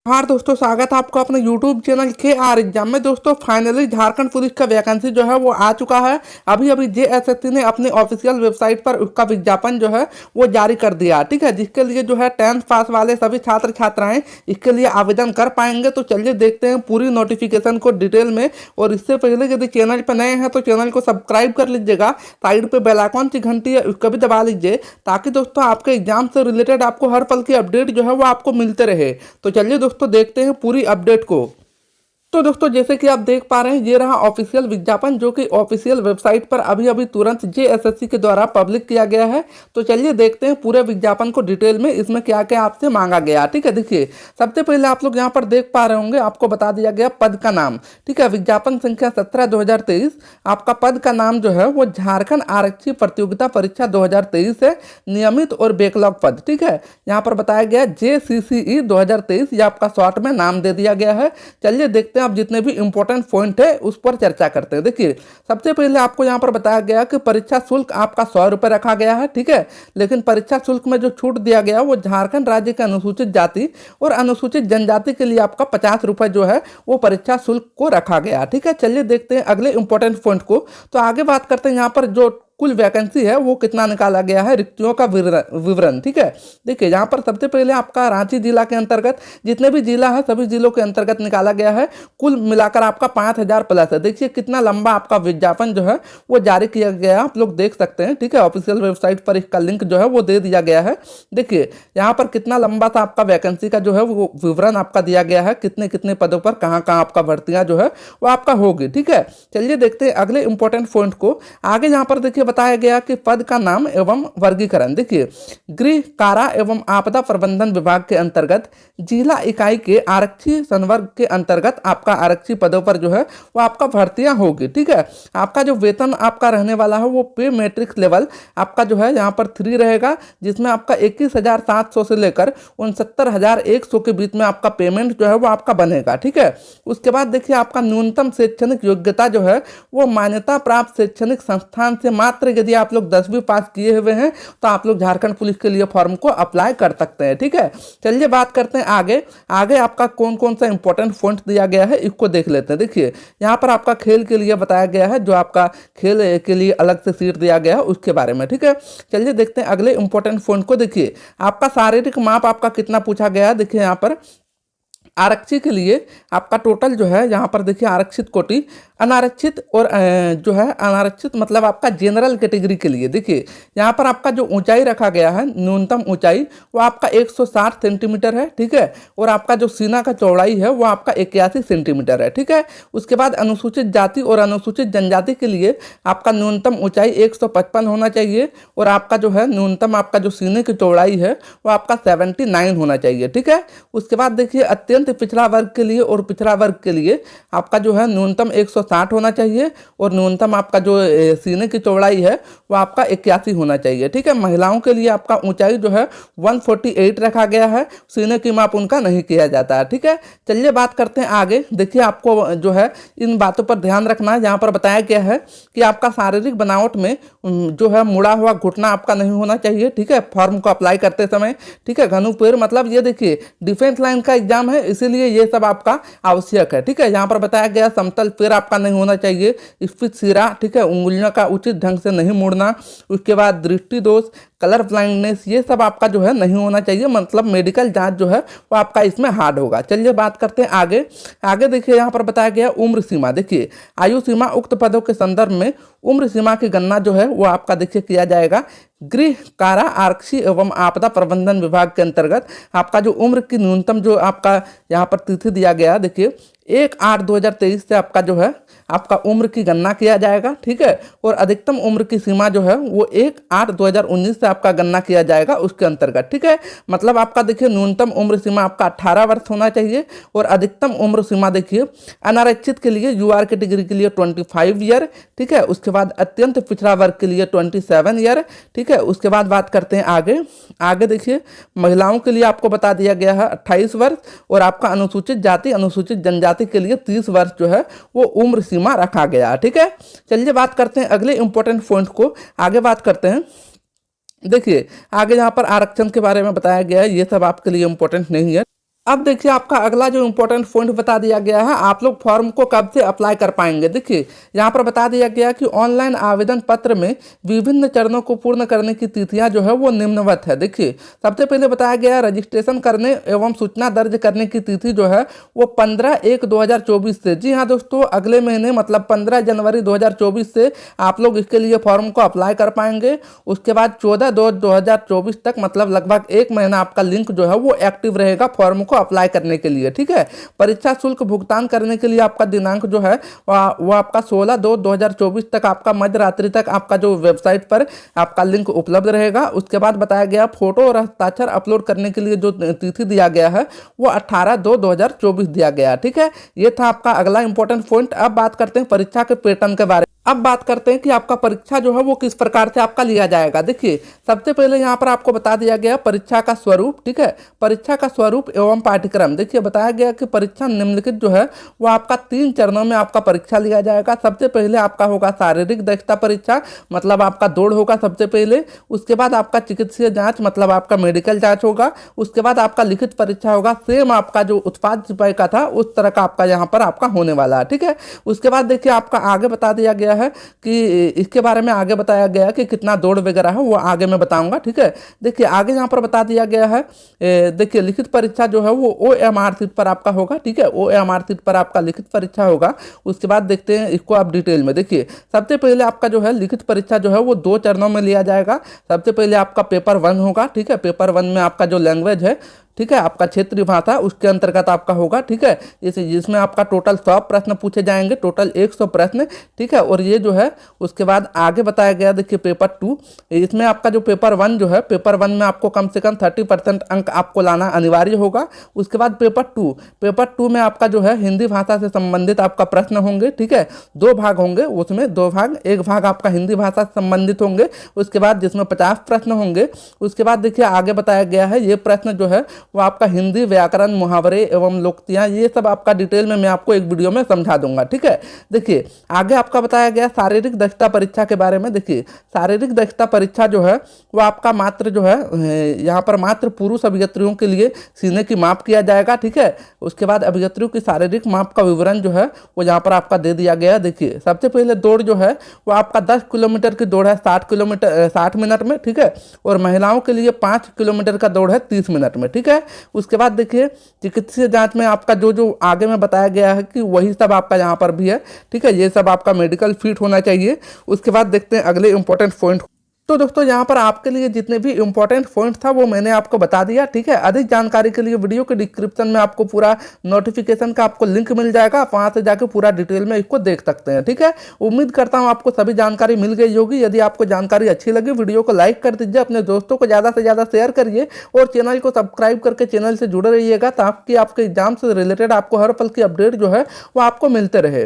हाँ दोस्तों, स्वागत है आपको अपने YouTube चैनल के आर एग्जाम में। दोस्तों फाइनली झारखंड पुलिस का वैकेंसी जो है वो आ चुका है। अभी अभी जेएसएससी ने अपनी ऑफिशियल वेबसाइट पर उसका विज्ञापन जो है वो जारी कर दिया। ठीक है, जिसके लिए जो है 10th पास वाले सभी छात्र छात्राएं इसके लिए आवेदन कर पाएंगे। तो चलिए देखते हैं पूरी नोटिफिकेशन को डिटेल में। और इससे पहले यदि चैनल पर नए हैं तो चैनल को सब्सक्राइब कर लीजिएगा। साइड पर बेल आइकन की घंटी है उसको भी दबा लीजिए, ताकि दोस्तों आपके एग्जाम से रिलेटेड आपको हर पल की अपडेट जो है वो आपको मिलते रहे। तो चलिए दोस्तों देखते हैं पूरी अपडेट को। तो दोस्तों जैसे कि आप देख पा रहे हैं, ये रहा ऑफिशियल विज्ञापन जो कि ऑफिशियल वेबसाइट पर अभी अभी तुरंत जेएसएससी के द्वारा पब्लिक किया गया है। तो चलिए देखते हैं पूरे विज्ञापन को डिटेल में, इसमें क्या क्या आपसे मांगा गया। ठीक है, देखिए सबसे पहले आप लोग यहाँ पर देख पा रहे होंगे, आपको बता दिया गया पद का नाम। ठीक है, विज्ञापन संख्या 17/2023। आपका पद का नाम जो है वो झारखंड आरक्षी प्रतियोगिता परीक्षा 2023 है, नियमित और बैकलॉग पद। ठीक है, यहाँ पर बताया गया JCCE 2023, ये आपका शॉर्ट में नाम दे दिया गया है। चलिए देखते हैं आप जितने भी इंपॉर्टेंट पॉइंट है उस पर चर्चा करते हैं। देखिए सबसे पहले आपको यहाँ पर बताया गया कि परीक्षा शुल्क आपका 100 रुपये रखा गया है। ठीक है, लेकिन परीक्षा शुल्क में जो छूट दिया गया वो झारखंड राज्य के अनुसूचित जाति और अनुसूचित जनजाति के लिए आपका 50 रुपये जो है वो परीक्षा शुल्क को रखा गया। ठीक है, चलिए देखते हैं अगले इंपॉर्टेंट पॉइंट को। तो आगे बात करते हैं यहाँ पर जो कुल वैकेंसी है वो कितना निकाला गया है, रिक्तियों का विवरण। ठीक है, देखिए यहाँ पर सबसे पहले आपका रांची जिला के अंतर्गत जितने भी जिला है सभी जिलों के अंतर्गत निकाला गया है। कुल मिलाकर आपका 5000 प्लस है। देखिए कितना लंबा आपका विज्ञापन जो है वो जारी किया गया है, आप लोग देख सकते हैं। ठीक है, ऑफिशियल वेबसाइट पर इसका लिंक जो है वो दे दिया गया है। देखिए यहाँ पर कितना लंबा सा आपका वैकेंसी का जो है वो विवरण आपका दिया गया है, कितने कितने पदों पर कहाँ कहाँ आपका भर्तियां जो है वो आपका होगी। ठीक है, चलिए देखते हैं अगले इंपॉर्टेंट पॉइंट को। आगे यहाँ पर देखिए बताया गया कि पद का नाम एवं वर्गीकरण। देखिए गृह कारा एवं आपदा प्रबंधन विभाग के अंतर्गत जिला इकाई के आरक्षी संवर्ग के अंतर्गत आपका आरक्षी पदों पर जो है वो आपका भर्तियां होगी। ठीक है, आपका जो वेतन आपका रहने वाला है वो पे मैट्रिक्स लेवल आपका जो है यहाँ पर 3 रहेगा, जिसमें आपका 21,700 से लेकर 69,100 के बीच में आपका पेमेंट जो है वो आपका बनेगा। ठीक है, उसके बाद देखिए आपका न्यूनतम शैक्षणिक योग्यता जो है वो मान्यता प्राप्त शैक्षणिक संस्थान से मात्र यदि आप लोग 10वीं पास किए हुए हैं तो आप लोग झारखंड पुलिस के लिए फॉर्म को अप्लाई कर सकते हैं। ठीक है, चलिए बात करते हैं आगे। आगे आपका कौन कौन सा इंपॉर्टेंट पॉइंट दिया गया है इसको देख लेते हैं। देखिए यहाँ पर आपका खेल के लिए बताया गया है, जो आपका खेल के लिए अलग से सीट दिया गया है उसके बारे में। ठीक है, चलिए देखते हैं अगले इंपॉर्टेंट पॉइंट को। देखिए आपका शारीरिक माप आपका कितना पूछा गया है। देखिए यहाँ पर आरक्षी के लिए आपका टोटल जो है यहाँ पर देखिए आरक्षित कोटि, अनारक्षित और जो है अनारक्षित मतलब आपका जनरल कैटेगरी के लिए देखिए यहाँ पर आपका जो ऊंचाई रखा गया है, न्यूनतम ऊंचाई वो आपका 160 सेंटीमीटर है। ठीक है, और आपका जो सीना का चौड़ाई है वो आपका 81 सेंटीमीटर है। ठीक है, उसके बाद अनुसूचित जाति और अनुसूचित जनजाति के लिए आपका न्यूनतम ऊंचाई 155 होना चाहिए और आपका जो है न्यूनतम आपका जो सीने की चौड़ाई है वो आपका 79 होना चाहिए। ठीक है, उसके बाद देखिए अत्यंत पिछड़ा वर्ग के लिए और पिछड़ा वर्ग के लिए आपका जो है न्यूनतम 160 होना चाहिए और न्यूनतम आपका जो सीने की चौड़ाई है वो आपका 81 होना चाहिए। ठीक है, महिलाओं के लिए आपका ऊंचाई जो है 148 रखा गया है, सीने की माप उनका नहीं किया जाता है। ठीक है, चलिए बात करते हैं आगे। देखिए आपको जो है इन बातों पर ध्यान रखना है। यहाँ पर बताया गया है कि आपका शारीरिक बनावट में जो है मुड़ा हुआ घुटना आपका नहीं होना चाहिए। ठीक है, फॉर्म को अप्लाई करते समय। ठीक है, घनु पैर मतलब ये देखिए डिफेंस लाइन का एग्जाम है, इसीलिए ये सब आपका आवश्यक है। ठीक है, यहाँ पर बताया गया समतल पैर आपका नहीं होना चाहिए, स्फीत सिरा। ठीक है, उंगलियों का उचित ढंग से नहीं मुड़ना। उसके बाद दृष्टि दोष, कलर ब्लाइंडनेस, ये सब आपका जो है नहीं होना चाहिए, मतलब मेडिकल जांच जो है वो आपका इसमें हार्ड होगा। चलिए बात करते हैं आगे। आगे देखिए यहाँ पर बताया गया उम्र सीमा। देखिए आयु सीमा उक्त पदों के संदर्भ में उम्र सीमा की गणना जो है वो आपका देखिए किया जाएगा गृह कारा आरक्षी एवं आपदा प्रबंधन विभाग के अंतर्गत। आपका जो उम्र की न्यूनतम जो आपका यहाँ पर तिथि दिया गया, देखिए 1/8/2023 से आपका जो है आपका उम्र की गणना किया जाएगा। ठीक है, और अधिकतम उम्र की सीमा जो है वो 1/8/2019 से आपका गणना किया जाएगा उसके अंतर्गत। ठीक है, मतलब आपका देखिए न्यूनतम उम्र सीमा आपका 18 वर्ष होना चाहिए और अधिकतम उम्र सीमा देखिए अनारक्षित के लिए यूआर कैटेगरी के लिए 25 ईयर। ठीक है, उसके बाद अत्यंत पिछड़ा वर्ग के लिए 27 ईयर। ठीक है, उसके बाद बात करते हैं आगे। आगे देखिए महिलाओं के लिए आपको बता दिया गया है 28 वर्ष और आपका अनुसूचित जाति अनुसूचित जनजाति के लिए 30 वर्ष जो है वो उम्र सीमा रखा गया। ठीक है, चलिए बात करते हैं अगले इंपॉर्टेंट पॉइंट को। आगे बात करते हैं। देखिए आगे यहाँ पर आरक्षण के बारे में बताया गया है, ये सब आपके लिए इंपॉर्टेंट नहीं है। अब देखिए आपका अगला जो इम्पोर्टेंट पॉइंट बता दिया गया है, आप लोग फॉर्म को कब से अप्लाई कर पाएंगे। देखिए यहाँ पर बता दिया गया कि ऑनलाइन आवेदन पत्र में विभिन्न चरणों को पूर्ण करने की तिथियां जो है वो निम्नवत है। देखिए सबसे पहले बताया गया रजिस्ट्रेशन करने एवं सूचना दर्ज करने की तिथि जो है वो 15/1/2024 से, जी हाँ दोस्तों, अगले महीने मतलब 15 जनवरी 2024 से आप लोग इसके लिए फॉर्म को अप्लाई कर पाएंगे। उसके बाद 14/2/2024 तक मतलब लगभग एक महीना आपका लिंक जो है वो एक्टिव रहेगा फॉर्म को अप्लाई करने के लिए। ठीक है, परीक्षा शुल्क भुगतान करने के लिए आपका दिनांक जो है वो आपका 16/2/2024 तक आपका मध्य रात्रि तक आपका जो वेबसाइट पर आपका लिंक उपलब्ध रहेगा। उसके बाद बताया गया फोटो और हस्ताक्षर अपलोड करने के लिए जो तिथि दिया गया है वो 18/2/2024 दिया गया। ठीक है, ये था आपका अगला इंपॉर्टेंट पॉइंट। अब बात करते हैं परीक्षा के पैटर्न के बारे में। अब बात करते हैं कि आपका परीक्षा जो है वो किस प्रकार से आपका लिया जाएगा। देखिए सबसे पहले यहाँ पर आपको बता दिया गया परीक्षा का स्वरूप। ठीक है, परीक्षा का स्वरूप एवं पाठ्यक्रम। देखिए बताया गया कि परीक्षा निम्नलिखित जो है वो आपका 3 चरणों में आपका परीक्षा लिया जाएगा। सबसे पहले आपका होगा शारीरिक दक्षता परीक्षा, मतलब आपका दौड़ होगा सबसे पहले। उसके बाद आपका चिकित्सीय जांच मतलब आपका मेडिकल जांच होगा। उसके बाद आपका लिखित परीक्षा होगा, सेम आपका जो उत्पाद सिपाही का था उस तरह का आपका यहाँ पर आपका होने वाला है। ठीक है, उसके बाद देखिए आपका आगे बता दिया गया है कि इसके बारे में आगे बताया गया कि कितना दौड़ वगैरह है वो आगे मैं बताऊंगा। ठीक है, देखिए आगे यहाँ पर बता दिया गया है, देखिए लिखित परीक्षा जो है वो OMR सीट पर आपका होगा। ठीक है, OMR सीट पर आपका लिखित परीक्षा होगा। उसके बाद देखते हैं इसको आप डिटेल में। देखिए सबसे पहले आपका जो है लिखित परीक्षा जो है वो 2 चरणों में लिया जाएगा। सबसे पहले आपका पेपर 1 होगा। ठीक है, पेपर 1 में आपका जो लैंग्वेज है, ठीक है, आपका क्षेत्रीय भाषा उसके अंतर्गत आपका होगा। ठीक है, जिसमें आपका टोटल 100 प्रश्न पूछे जाएंगे, टोटल 100 प्रश्न। ठीक है, और ये जो है उसके बाद आगे बताया गया देखिए पेपर 2, इसमें आपका जो पेपर 1 जो है, पेपर 1 में आपको कम से कम 30% अंक आपको लाना अनिवार्य होगा। उसके बाद पेपर 2 में आपका जो है हिंदी भाषा से संबंधित आपका प्रश्न होंगे। ठीक है, 2 भाग होंगे उसमें, 2 भाग, एक भाग आपका हिंदी भाषा से संबंधित होंगे, उसके बाद जिसमें 50 प्रश्न होंगे। उसके बाद देखिए आगे बताया गया है ये प्रश्न जो है वो आपका हिंदी व्याकरण, मुहावरे एवं लोकोक्तियां, ये सब आपका डिटेल में मैं आपको एक वीडियो में समझा दूंगा। ठीक है, देखिए आगे आपका बताया गया शारीरिक दक्षता परीक्षा के बारे में। देखिए शारीरिक दक्षता परीक्षा जो है वो आपका मात्र जो है यहाँ पर मात्र पुरुष अभियंत्रियों के लिए सीने की माप किया जाएगा। ठीक है, उसके बाद अभियंत्रियों की शारीरिक माप का विवरण जो है वो यहाँ पर आपका दे दिया गया है। देखिए सबसे पहले दौड़ जो है वो आपका 10 किलोमीटर की दौड़ है 60 मिनट में। ठीक है, और महिलाओं के लिए 5 किलोमीटर का दौड़ है 30 मिनट में। ठीक है, उसके बाद देखिए चिकित्सीय जांच में आपका जो जो आगे में बताया गया है कि वही सब आपका यहाँ पर भी है। ठीक है, ये सब आपका मेडिकल फिट होना चाहिए। उसके बाद देखते हैं अगले इंपॉर्टेंट पॉइंट। तो दोस्तों यहाँ पर आपके लिए जितने भी इंपॉर्टेंट पॉइंट था वो मैंने आपको बता दिया। ठीक है, अधिक जानकारी के लिए वीडियो के डिस्क्रिप्शन में आपको पूरा नोटिफिकेशन का आपको लिंक मिल जाएगा, आप वहाँ से जाकर पूरा डिटेल में इसको देख सकते हैं। ठीक है, उम्मीद करता हूँ आपको सभी जानकारी मिल गई होगी। यदि आपको जानकारी अच्छी लगी वीडियो को लाइक कर दीजिए, अपने दोस्तों को ज़्यादा से ज़्यादा शेयर करिए और चैनल को सब्सक्राइब करके चैनल से जुड़े रहिएगा ताकि आपके एग्जाम से रिलेटेड आपको हर पल की अपडेट जो है वो आपको मिलते रहे।